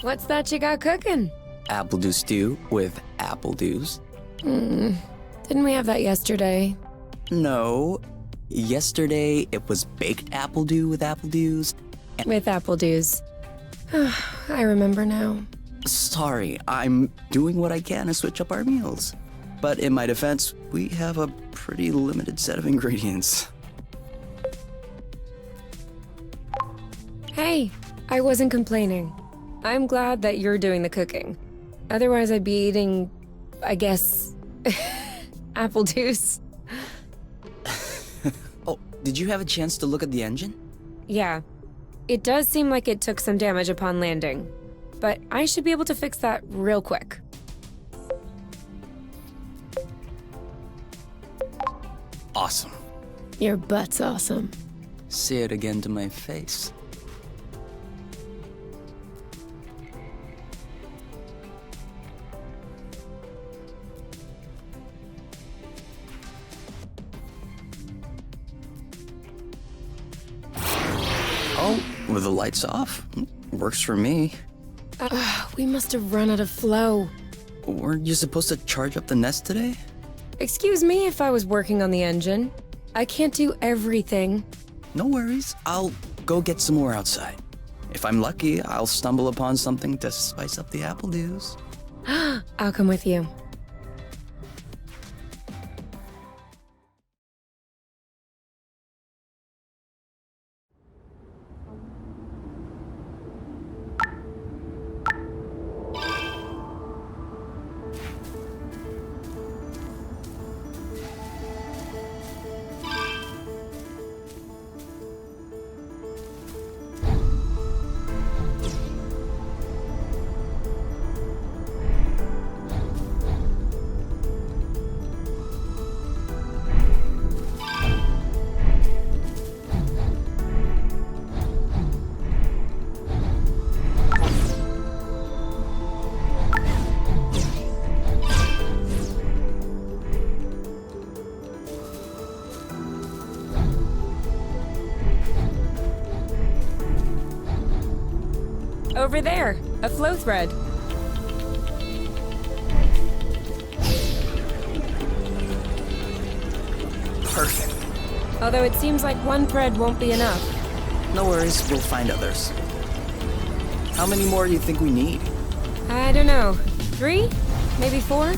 What's that you got cooking? Apple dew stew with apple dews. Didn't we have that yesterday? No. Yesterday, it was baked apple dew with apple dews. With apple dews. I remember now. Sorry, I'm doing what I can to switch up our meals. But in my defense, we have a pretty limited set of ingredients. Hey, I wasn't complaining. I'm glad that you're doing the cooking. Otherwise, I'd be eating, I guess, apple juice. Oh, did you have a chance to look at the engine? Yeah. It does seem like it took some damage upon landing. But I should be able to fix that real quick. Awesome. Your butt's awesome. Say it again to my face. Oh, with the lights off? Works for me. We must have run out of flow. Weren't you supposed to charge up the nest today? Excuse me if I was working on the engine. I can't do everything. No worries. I'll go get some more outside. If I'm lucky, I'll stumble upon something to spice up the apple dews. I'll come with you. Over there, a flow thread. Perfect. Although it seems like one thread won't be enough. No worries, we'll find others. How many more do you think we need? I don't know. 3? Maybe 4?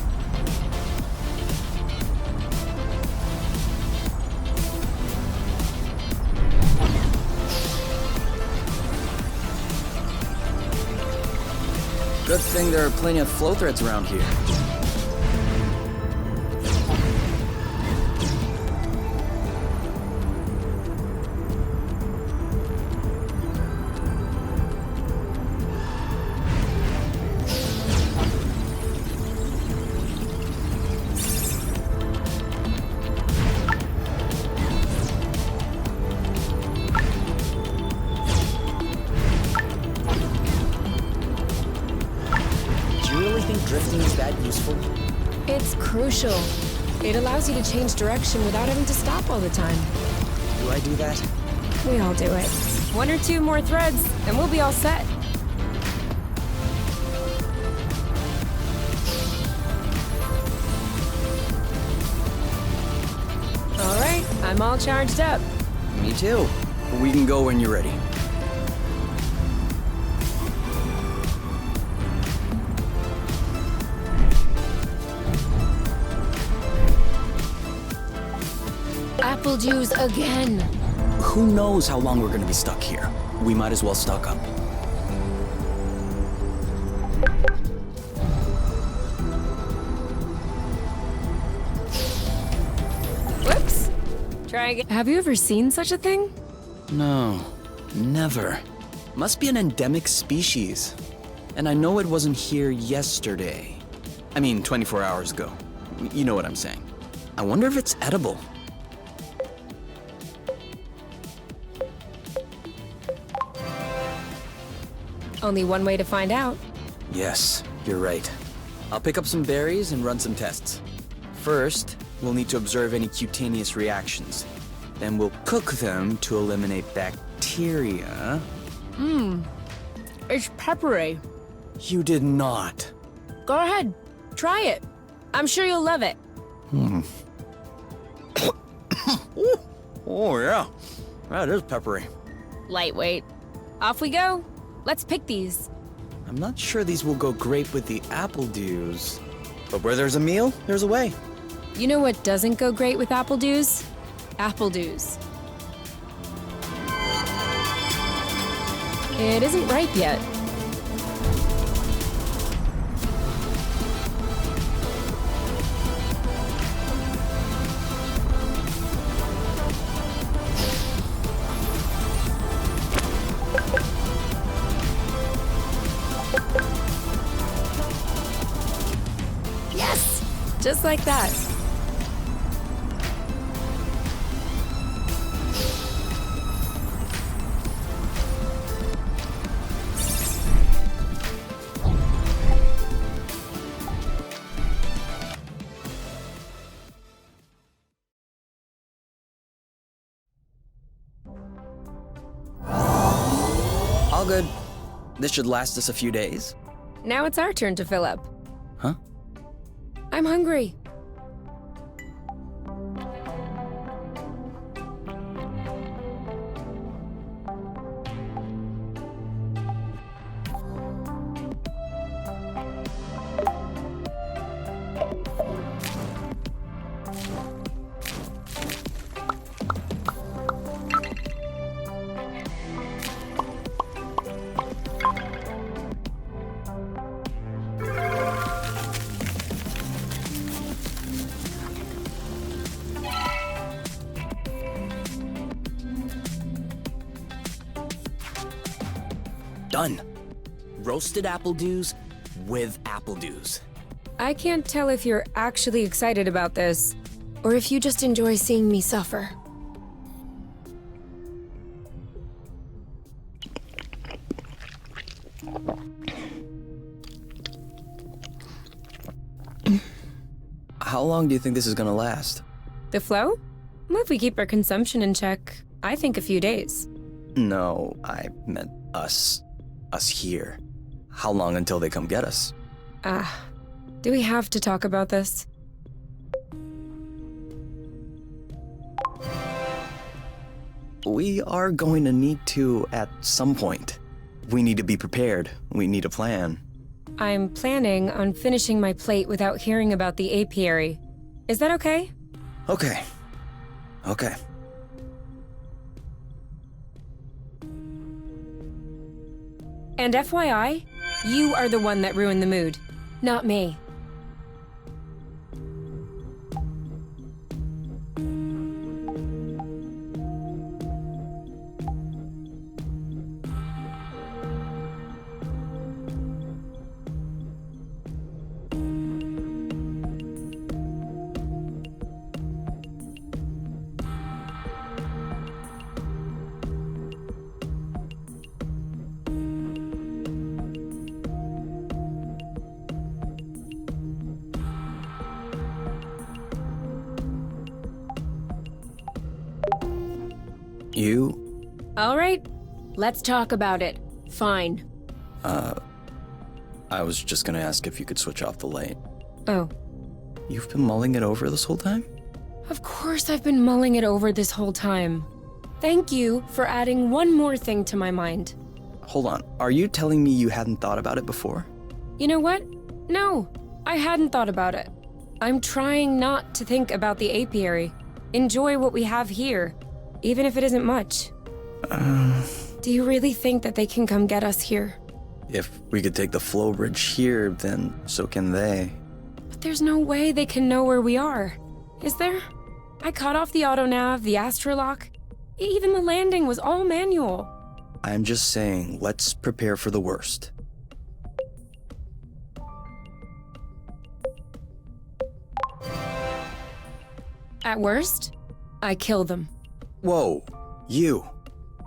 Good thing there are plenty of flow threads around here. Drifting is that useful? It's crucial. It allows you to change direction without having to stop all the time. Do I do that? We all do it. 1 or 2 more threads, and we'll be all set. All right, I'm all charged up. Me too. We can go when you're ready. Apple juice again. Who knows how long we're gonna be stuck here? We might as well stock up. Whoops. Try again. Have you ever seen such a thing? No, never. Must be an endemic species. And I know it wasn't here yesterday. I mean, 24 hours ago. You know what I'm saying. I wonder if it's edible. Only one way to find out. Yes, you're right. I'll pick up some berries and run some tests. First, we'll need to observe any cutaneous reactions. Then we'll cook them to eliminate bacteria. It's peppery. You did not. Go ahead. Try it. I'm sure you'll love it. Oh, yeah. That is peppery. Lightweight. Off we go. Let's pick these. I'm not sure these will go great with the apple dews. But where there's a meal, there's a way. You know what doesn't go great with apple dews? Apple dews. It isn't ripe yet. Yes! Just like that. All good. This should last us a few days. Now it's our turn to fill up. Huh? I'm hungry. Done. Roasted apple dews with apple dews. I can't tell if you're actually excited about this, or if you just enjoy seeing me suffer. How long do you think this is gonna last? The flow? Well, if we keep our consumption in check, I think a few days. No, I meant us. Us here. How long until they come get us? Do we have to talk about this? We are going to need to at some point. We need to be prepared. We need a plan. I'm planning on finishing my plate without hearing about the apiary. Is that okay? Okay. Okay. And FYI, you are the one that ruined the mood, not me. You? All right, let's talk about it. Fine. I was just gonna ask if you could switch off the light. Oh, You've been mulling it over this whole time? of course I've been mulling it over this whole time. Thank you for adding one more thing to my mind. Hold on. Are you telling me you hadn't thought about it before? You know what? No, I hadn't thought about it. I'm trying not to think about the apiary. Enjoy what we have here, even if it isn't much. Do you really think that they can come get us here? If we could take the flow bridge here, then so can they. But there's no way they can know where we are. Is there? I cut off the autonav, the astrolock. Even the landing was all manual. I'm just saying, let's prepare for the worst. At worst, I kill them. Whoa, you.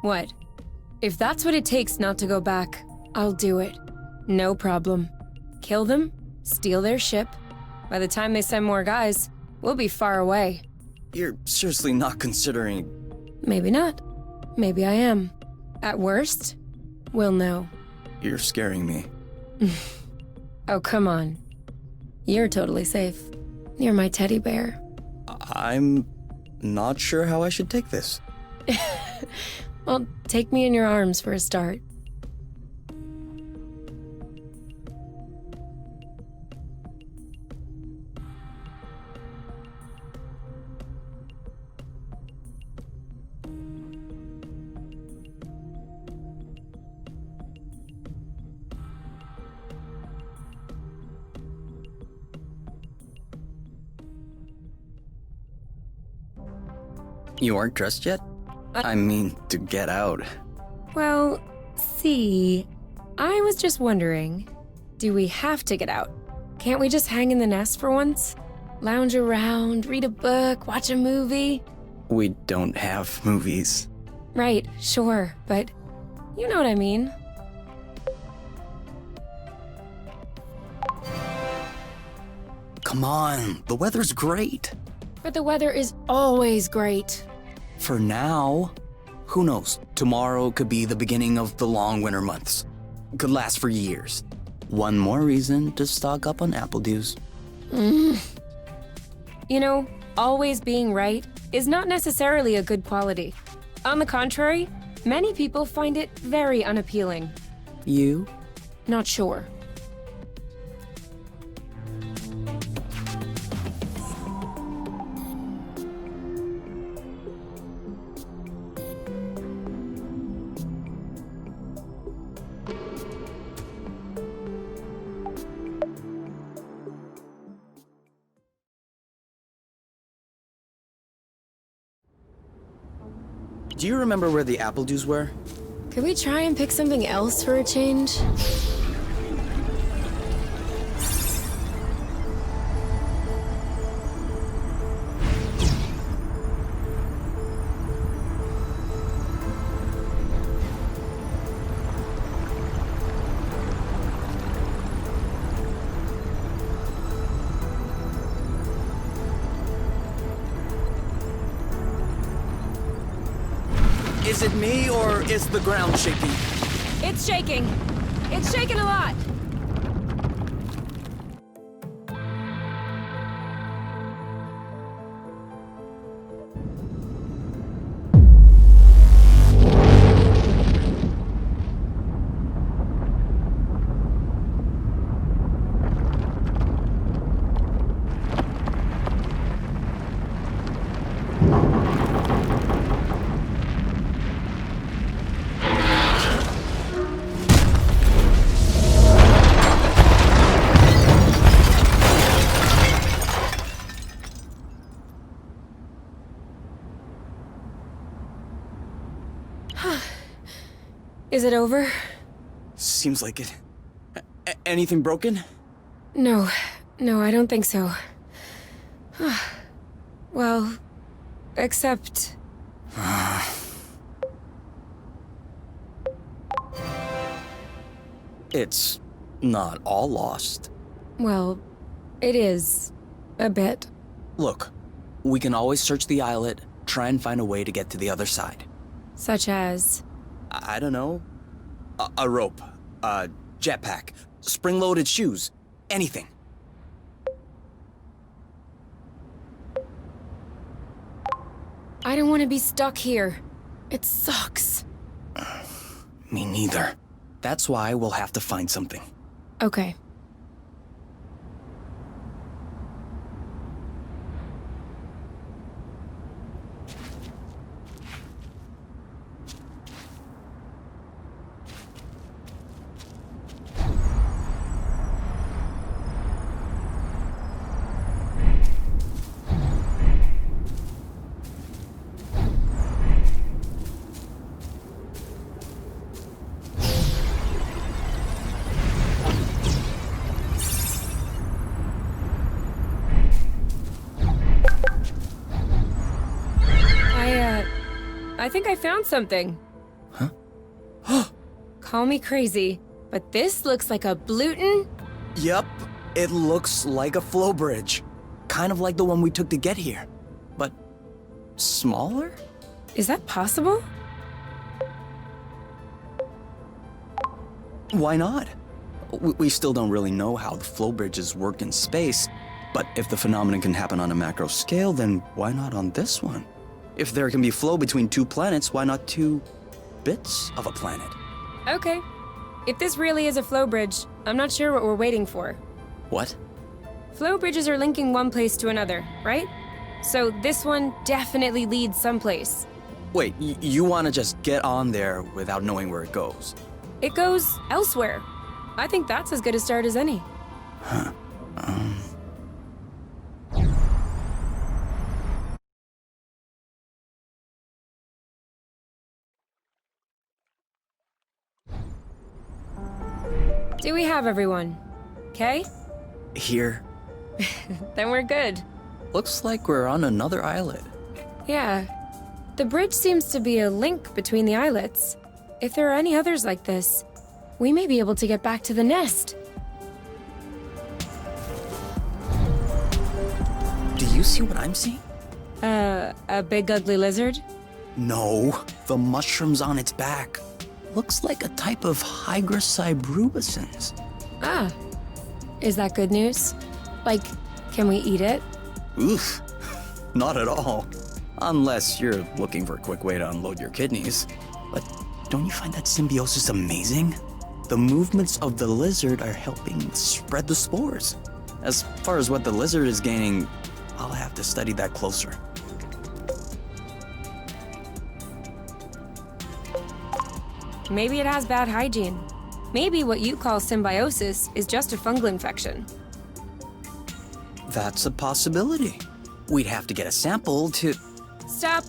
What? If that's what it takes not to go back, I'll do it. No problem. Kill them, steal their ship. By the time they send more guys, we'll be far away. You're seriously not considering... Maybe not. Maybe I am. At worst, we'll know. You're scaring me. Oh, come on. You're totally safe. You're my teddy bear. I'm not sure how I should take this. Well, take me in your arms for a start. You aren't dressed yet? I mean, to get out. Well, see, I was just wondering, do we have to get out? Can't we just hang in the nest for once? Lounge around, read a book, watch a movie? We don't have movies. Right, sure, but you know what I mean. Come on, the weather's great. But the weather is always great. For now. Who knows? Tomorrow could be the beginning of the long winter months. Could last for years. One more reason to stock up on apple dews. You know, always being right is not necessarily a good quality. On the contrary, many people find it very unappealing. You? Not sure. Do you remember where the apple dews were? Could we try and pick something else for a change? Is it me, or is the ground shaking? It's shaking. It's shaking a lot. Is it over? Seems like it. Anything broken? No, I don't think so. Well, except... It's not all lost. Well, it is. A bit. Look, we can always search the islet, try and find a way to get to the other side. Such as... I don't know. A rope, a jetpack, spring-loaded shoes, anything. I don't want to be stuck here. It sucks. Me neither. That's why we'll have to find something. Okay. I think I found something. Huh? Call me crazy, but this looks like a Bluton. Yup, it looks like a flow bridge. Kind of like the one we took to get here. But smaller? Is that possible? Why not? We still don't really know how the flow bridges work in space, but if the phenomenon can happen on a macro scale, then why not on this one? If there can be flow between two planets, why not two bits of a planet? Okay. If this really is a flow bridge, I'm not sure what we're waiting for. What? Flow bridges are linking one place to another, right? So this one definitely leads someplace. Wait, you want to just get on there without knowing where it goes? It goes elsewhere. I think that's as good a start as any. Huh. Do we have everyone? Okay? Here. Then we're good. Looks like we're on another islet. Yeah. The bridge seems to be a link between the islets. If there are any others like this, we may be able to get back to the nest. Do you see what I'm seeing? A big ugly lizard? No, the mushrooms on its back. Looks like a type of hygroscybrubescens. Ah. Is that good news? Like, can we eat it? Oof, not at all. Unless you're looking for a quick way to unload your kidneys. But don't you find that symbiosis amazing? The movements of the lizard are helping spread the spores. As far as what the lizard is gaining, I'll have to study that closer. Maybe it has bad hygiene. Maybe what you call symbiosis is just a fungal infection. That's a possibility. We'd have to get a sample to... Stop!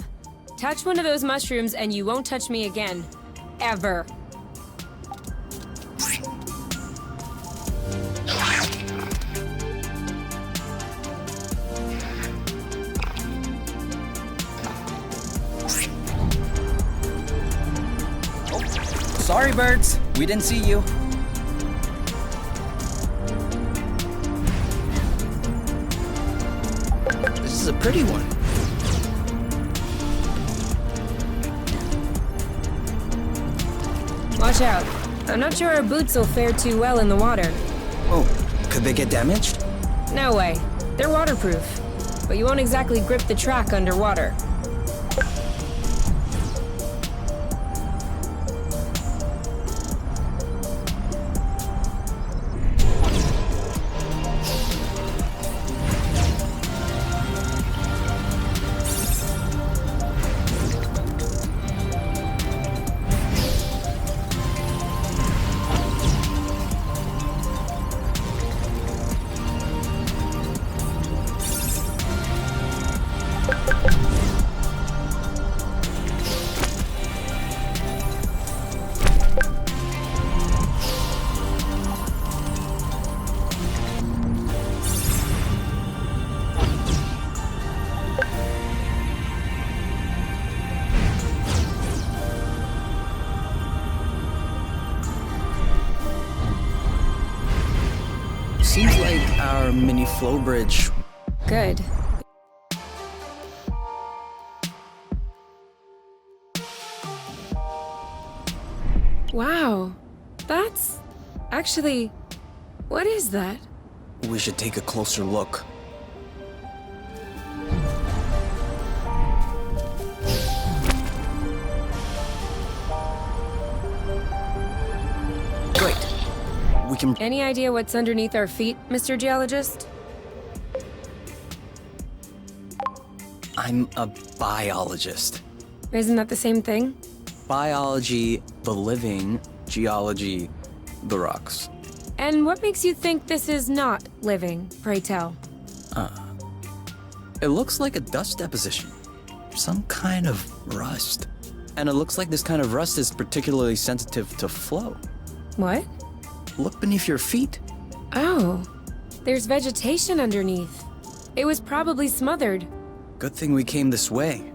Touch one of those mushrooms and you won't touch me again. Ever. Sorry, birds. We didn't see you. This is a pretty one. Watch out. I'm not sure our boots will fare too well in the water. Oh, could they get damaged? No way. They're waterproof. But you won't exactly grip the track underwater. Seems like our mini flow bridge. Good. Wow. That's... actually... what is that? We should take a closer look. Great. We can... Any idea what's underneath our feet, Mr. Geologist? I'm a biologist. Isn't that the same thing? Biology, the living, geology, the rocks. And what makes you think this is not living, pray tell? It looks like a dust deposition. Some kind of rust. And it looks like this kind of rust is particularly sensitive to flow. What? Look beneath your feet. Oh, there's vegetation underneath. It was probably smothered. Good thing we came this way.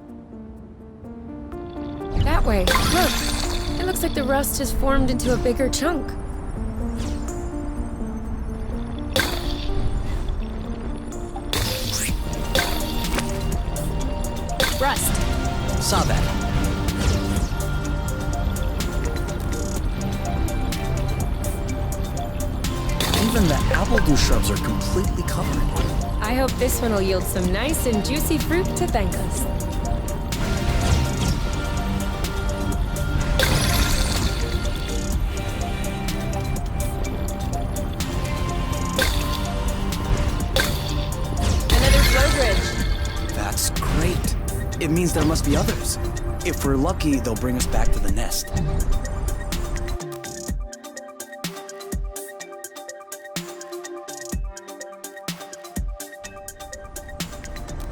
That way, look. It looks like the rust has formed into a bigger chunk. Rust. Saw that. Even the apple blue shrubs are completely covered. I hope this one will yield some nice and juicy fruit to thank us. Another flow bridge. That's great. It means there must be others. If we're lucky, they'll bring us back to the nest.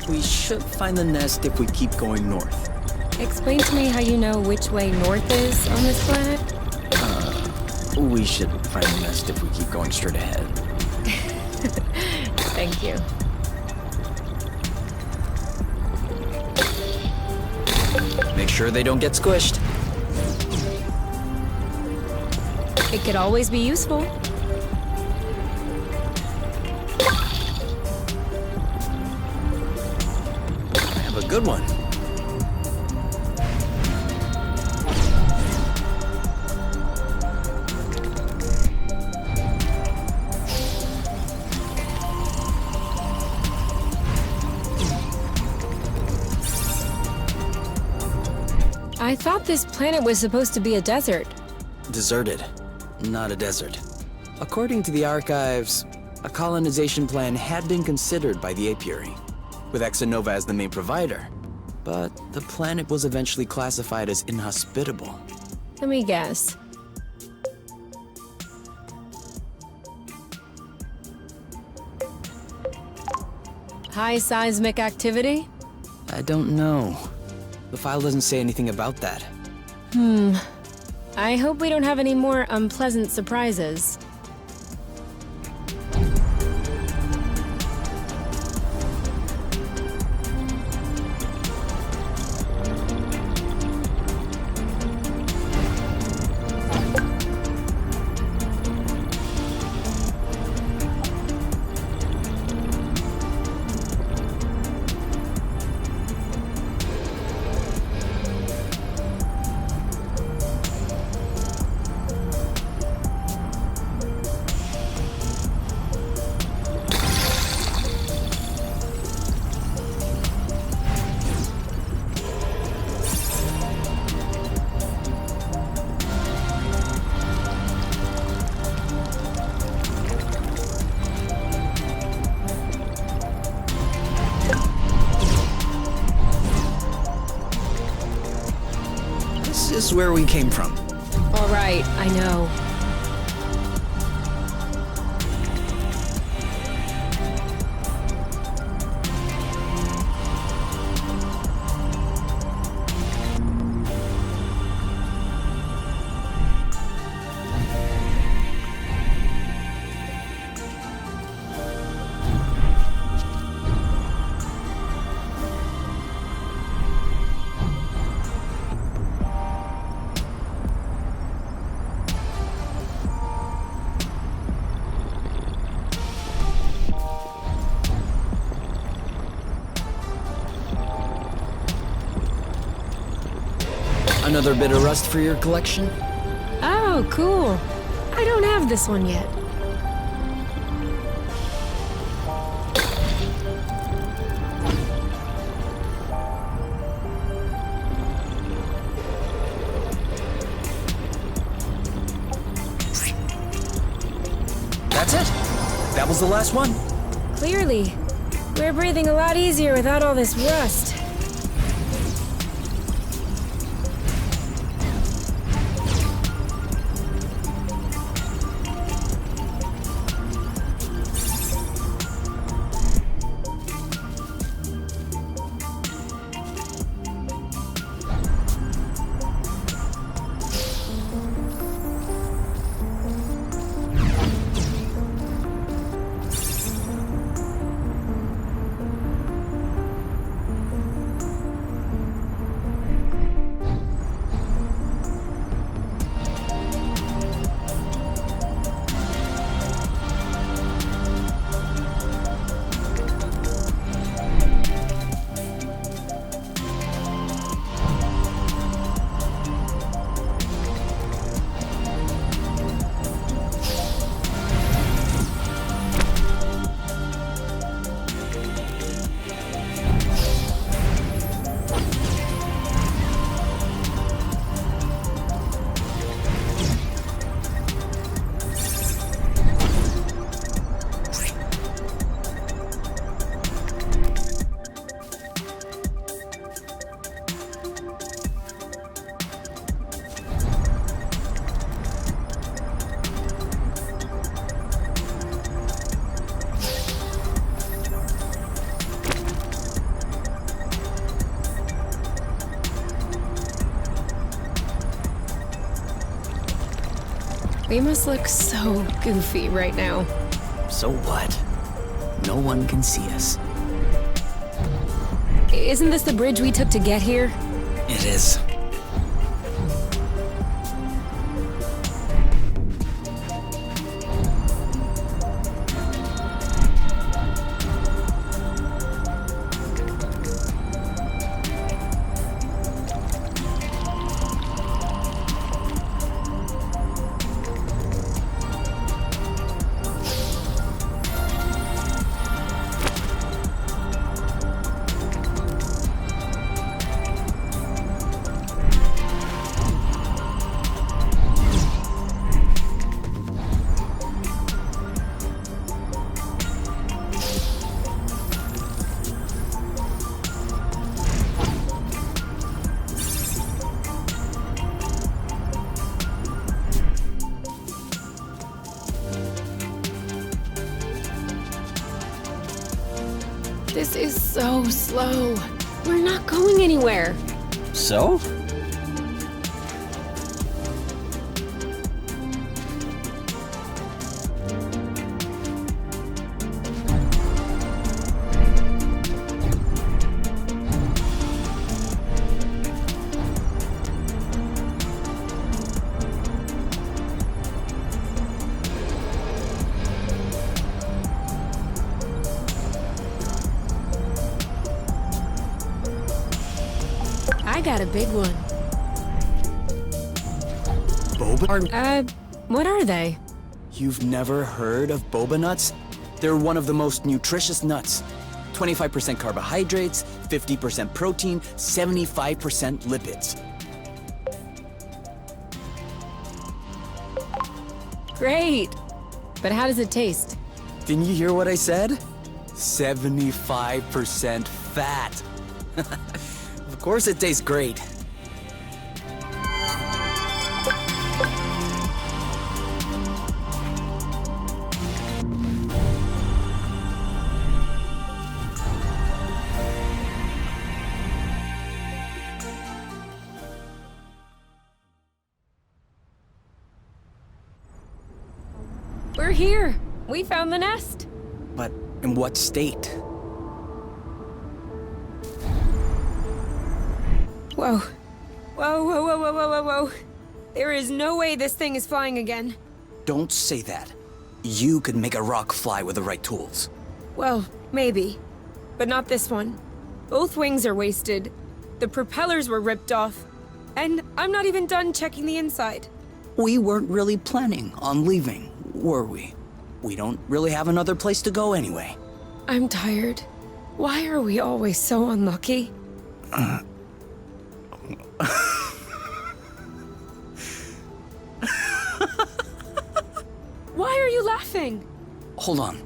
We should find the nest if we keep going north. Explain to me how you know which way north is on this planet. We should find the nest if we keep going straight ahead. Thank you. Make sure they don't get squished. It could always be useful. I have a good one. I thought this planet was supposed to be a desert. Deserted, not a desert. According to the archives, a colonization plan had been considered by the apiary, with Exonova as the main provider. But the planet was eventually classified as inhospitable. Let me guess. High seismic activity? I don't know. The file doesn't say anything about that. I hope we don't have any more unpleasant surprises. This is where we came from. All right, I know. Another bit of rust for your collection? Oh, cool. I don't have this one yet. That's it. That was the last one. Clearly. We're breathing a lot easier without all this rust. They must look so goofy right now. So what? No one can see us. Isn't this the bridge we took to get here? It is. This is so slow. We're not going anywhere. So? I got a big one. Boba? What are they? You've never heard of boba nuts? They're one of the most nutritious nuts. 25% carbohydrates, 50% protein, 75% lipids. Great. But how does it taste? Didn't you hear what I said? 75% fat. Of course it tastes great. We're here. We found the nest. But in what state? Whoa. Whoa, whoa, whoa, whoa, whoa, whoa, whoa. There is no way this thing is flying again. Don't say that. You could make a rock fly with the right tools. Well, maybe. But not this one. Both wings are wasted. The propellers were ripped off. And I'm not even done checking the inside. We weren't really planning on leaving, were we? We don't really have another place to go anyway. I'm tired. Why are we always so unlucky? Why are you laughing? Hold on.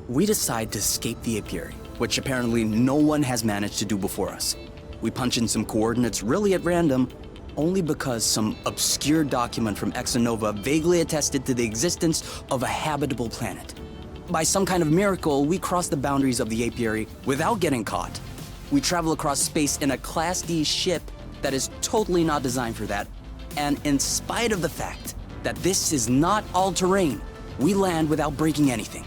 We decide to escape the apiary, which apparently no one has managed to do before us. We punch in some coordinates really at random, only because some obscure document from Exonova vaguely attested to the existence of a habitable planet. By some kind of miracle, we cross the boundaries of the apiary without getting caught. We travel across space in a Class D ship that is totally not designed for that. And in spite of the fact that this is not all-terrain, we land without breaking anything.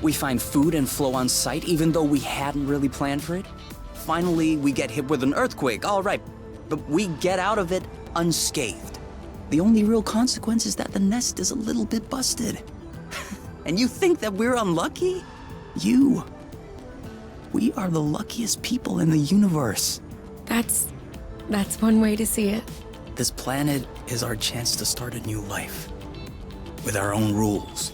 We find food and flow on site even though we hadn't really planned for it. Finally, we get hit with an earthquake, all right, but we get out of it unscathed. The only real consequence is that the nest is a little bit busted. And you think that we're unlucky? We are the luckiest people in the universe. That's one way to see it. This planet is our chance to start a new life. With our own rules.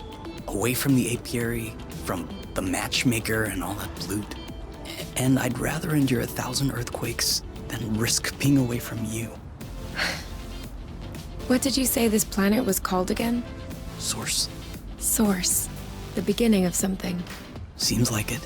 Away from the apiary, from the matchmaker and all that loot. And I'd rather endure 1,000 earthquakes than risk being away from you. What did you say this planet was called again? Source. Source. The beginning of something. Seems like it.